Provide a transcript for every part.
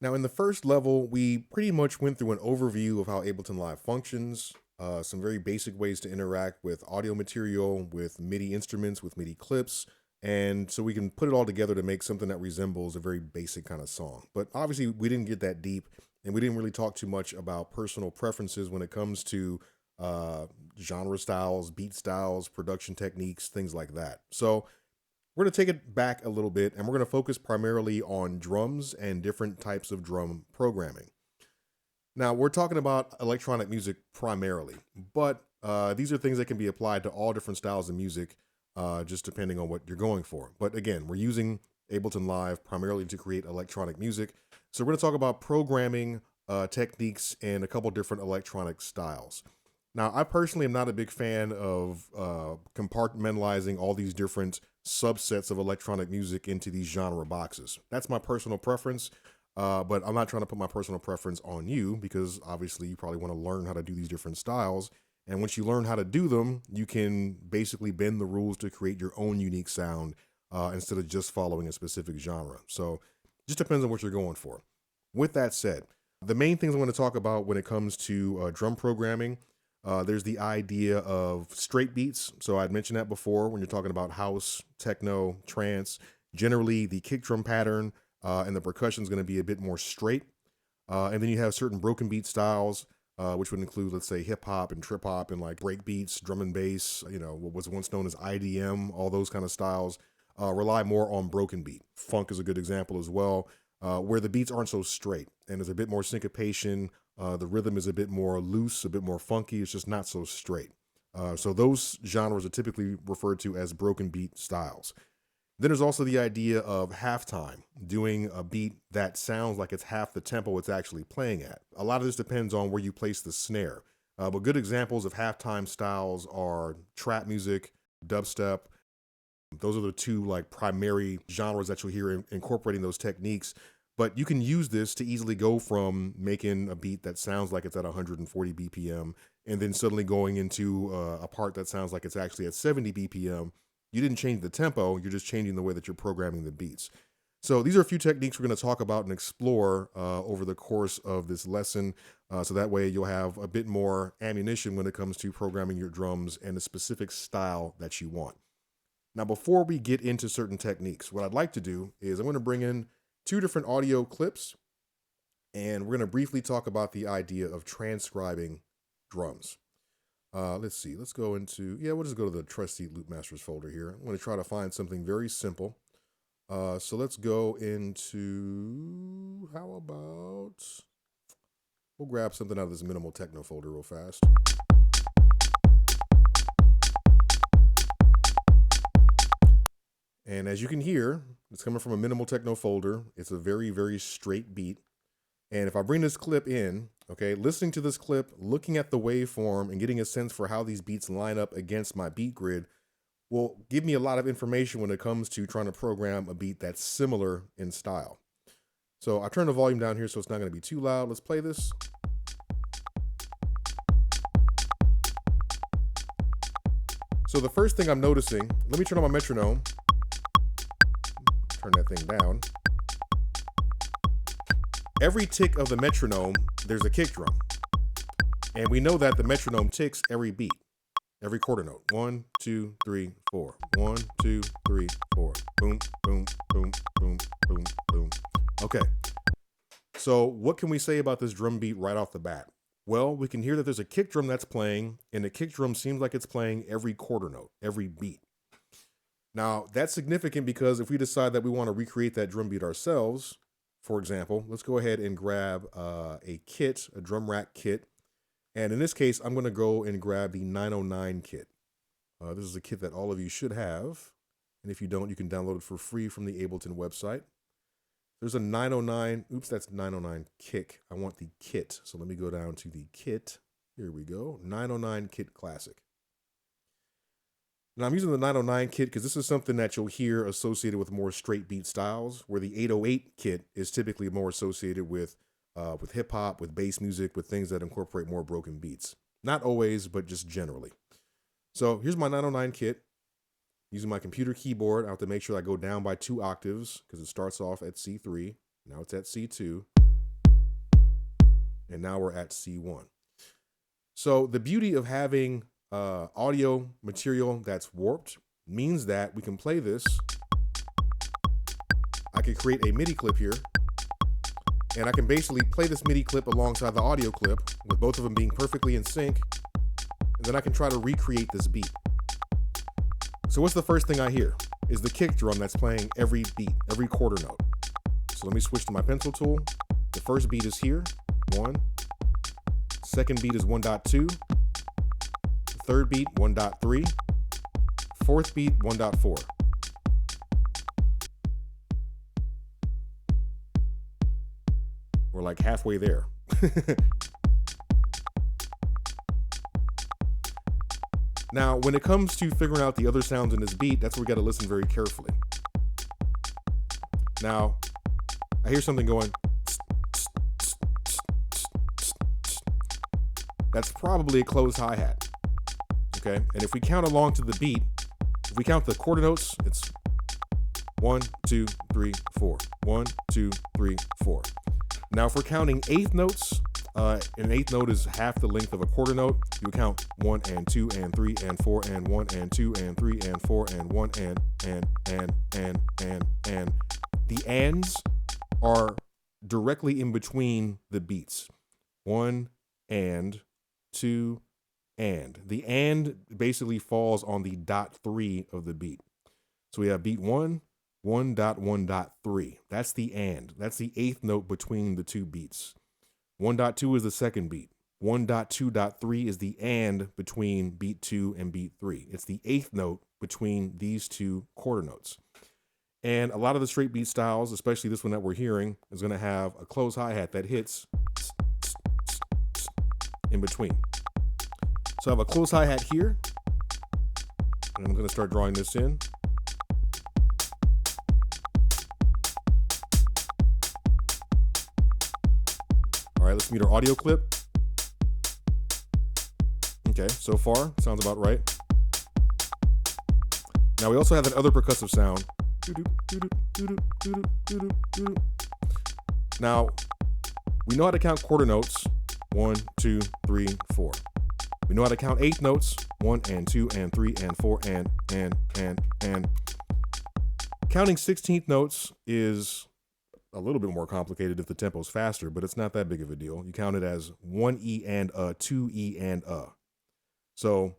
Now, in the first level, we pretty much went through an overview of how Ableton Live functions, some very basic ways to interact with audio material, with MIDI instruments, with MIDI clips, and so we can put it all together to make something that resembles a very basic kind of song. But obviously, we didn't get that deep, and we didn't really talk too much about personal preferences when it comes to genre styles, beat styles, production techniques, things like that. So we're going to take it back a little bit, and we're going to focus primarily on drums and different types of drum programming. Now, we're talking about electronic music primarily, but these are things that can be applied to all different styles of music, just depending on what you're going for. But again, we're using Ableton Live primarily to create electronic music. So we're going to talk about programming techniques and a couple different electronic styles. Now, I personally am not a big fan of compartmentalizing all these different subsets of electronic music into these genre boxes. That's my personal preference, but I'm not trying to put my personal preference on you, because obviously you probably want to learn how to do these different styles. And once you learn how to do them, you can basically bend the rules to create your own unique sound instead of just following a specific genre. So it just depends on what you're going for. With that said, the main things I want to talk about when it comes to drum programming, there's the idea of straight beats. So I'd mentioned that before when you're talking about house, techno, trance. Generally, the kick drum pattern and the percussion is going to be a bit more straight. And then you have certain broken beat styles, which would include, let's say, hip hop and trip hop and like break beats, drum and bass, what was once known as IDM, all those kind of styles rely more on broken beat. Funk is a good example as well, where the beats aren't so straight and there's a bit more syncopation. The rhythm is a bit more loose, a bit more funky. It's just not so straight. So those genres are typically referred to as broken beat styles. Then there's also the idea of halftime, doing a beat that sounds like it's half the tempo it's actually playing at. A lot of this depends on where you place the snare. But good examples of halftime styles are trap music, dubstep. Those are the two like primary genres that you'll hear incorporating those techniques. But you can use this to easily go from making a beat that sounds like it's at 140 BPM and then suddenly going into a part that sounds like it's actually at 70 BPM. You didn't change the tempo, you're just changing the way that you're programming the beats. So these are a few techniques we're going to talk about and explore over the course of this lesson. So that way you'll have a bit more ammunition when it comes to programming your drums and the specific style that you want. Now, before we get into certain techniques, what I'd like to do is I'm going to bring in two different audio clips, and we're going to briefly talk about the idea of transcribing drums. Let's see, let's go into, we'll just go to the trusty Loop Masters folder here. I'm going to try to find something very simple. So let's go into, how about, we'll grab something out of this minimal techno folder real fast. And as you can hear, it's coming from a minimal techno folder. It's a very, very straight beat. And if I bring this clip in, okay, listening to this clip, looking at the waveform and getting a sense for how these beats line up against my beat grid will give me a lot of information when it comes to trying to program a beat that's similar in style. So I turn the volume down here so it's not going to be too loud. Let's play this. So the first thing I'm noticing, let me turn on my metronome. Turn that thing down. Every tick of the metronome, there's a kick drum. And we know that the metronome ticks every beat, every quarter note. 1, 2, 3, 4. 1, 2, 3, 4. Boom, boom, boom, boom, boom, boom. Okay. So what can we say about this drum beat right off the bat? Well, we can hear that there's a kick drum that's playing, and the kick drum seems like it's playing every quarter note, every beat. Now, that's significant because if we decide that we want to recreate that drum beat ourselves, for example, let's go ahead and grab a kit, a drum rack kit. And in this case, I'm going to go and grab the 909 kit. This is a kit that all of you should have. And if you don't, you can download it for free from the Ableton website. There's a 909, oops, that's 909 kick. I want the kit. So let me go down to the kit. Here we go, 909 kit classic. Now I'm using the 909 kit because this is something that you'll hear associated with more straight beat styles, where the 808 kit is typically more associated with hip hop, with bass music, with things that incorporate more broken beats. Not always, but just generally. So here's my 909 kit. Using my computer keyboard, I have to make sure I go down by 2 octaves because it starts off at C3. Now it's at C2. and now we're at C1. So the beauty of having audio material that's warped means that we can play this. I could create a MIDI clip here, and I can basically play this MIDI clip alongside the audio clip with both of them being perfectly in sync, and then I can try to recreate this beat. So what's the first thing I hear? Is the kick drum that's playing every beat, every quarter note. So let me switch to my pencil tool. The first beat is here, 1. Second beat is 1.2. Third beat, 1.3. Fourth beat, 1.4. We're like halfway there. Now, when it comes to figuring out the other sounds in this beat, that's where we got to listen very carefully. Now, I hear something going. That's probably a closed hi-hat. Okay, and if we count along to the beat, if we count the quarter notes, it's 1, 2, 3, 4. 1, 2, 3, 4. Now, if we're counting eighth notes, an eighth note is half the length of a quarter note. You count 1 and 2 and 3 and 4 and 1 and 2 and 3 and 4 and 1 and. The ands are directly in between the beats. 1 and 2 and. The and basically falls on the dot 3 of the beat. So we have beat 1, 1.1.3. That's the and. That's the eighth note between the two beats. 1.2 is the second beat. 1.2.3 is the and between beat 2 and beat 3. It's the eighth note between these two quarter notes. And a lot of the straight beat styles, especially this one that we're hearing, is going to have a closed hi-hat that hits in between. So I have a closed hi-hat here, and I'm going to start drawing this in. All right, let's meet our audio clip. Okay, so far, sounds about right. Now we also have that other percussive sound. Now, we know how to count quarter notes. 1, 2, 3, 4. We know how to count eighth notes. 1 and 2 and 3 and 4 and. Counting 16th notes is a little bit more complicated if the tempo's faster, but it's not that big of a deal. You count it as 1 E and a, 2 E and a. So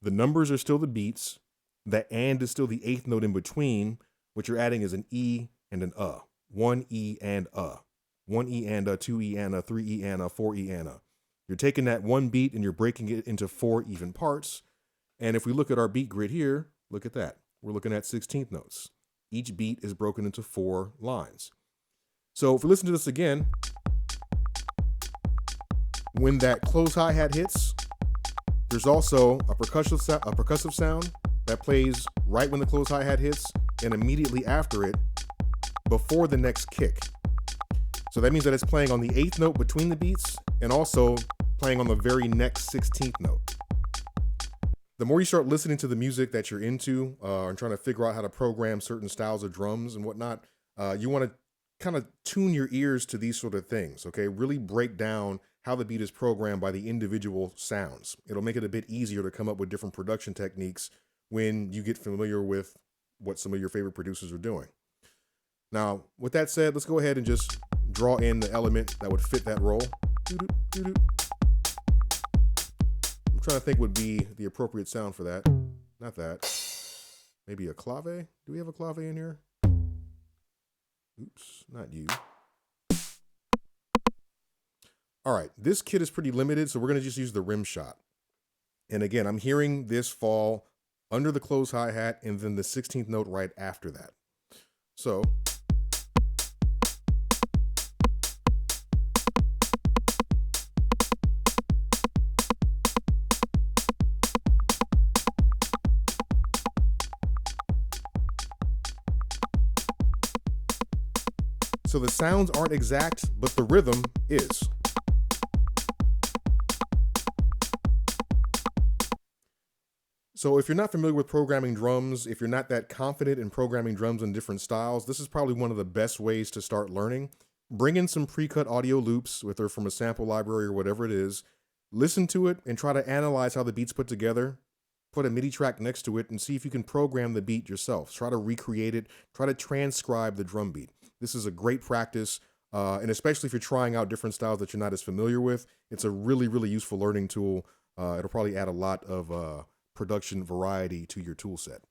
the numbers are still the beats. The and is still the eighth note in between. What you're adding is an E and an a. 1 E and a. 1 E and a, 2 E and a, 3 E and a, 4 E and a. You're taking that one beat and you're breaking it into 4 even parts. And if we look at our beat grid here, look at that. We're looking at 16th notes. Each beat is broken into 4 lines. So if we listen to this again, when that close hi-hat hits, there's also a percussive sound that plays right when the close hi-hat hits and immediately after it, before the next kick. So that means that it's playing on the eighth note between the beats and also playing on the very next 16th note. The more you start listening to the music that you're into and trying to figure out how to program certain styles of drums and whatnot, you want to kind of tune your ears to these sort of things, okay? Really break down how the beat is programmed by the individual sounds. It'll make it a bit easier to come up with different production techniques when you get familiar with what some of your favorite producers are doing. Now, with that said, let's go ahead and just draw in the element that would fit that role. I'm trying to think what would be the appropriate sound for that. Not that. Maybe a clave? Do we have a clave in here? Oops, not you. All right, this kit is pretty limited, so we're going to just use the rim shot. And again, I'm hearing this fall under the closed hi-hat and then the 16th note right after that. So the sounds aren't exact, but the rhythm is. So if you're not familiar with programming drums, if you're not that confident in programming drums in different styles, this is probably one of the best ways to start learning. Bring in some pre-cut audio loops, whether from a sample library or whatever it is. Listen to it and try to analyze how the beat's put together. Put a MIDI track next to it and see if you can program the beat yourself. Try to recreate it. Try to transcribe the drum beat. This is a great practice, and especially if you're trying out different styles that you're not as familiar with, it's a really, really useful learning tool. It'll probably add a lot of production variety to your tool set.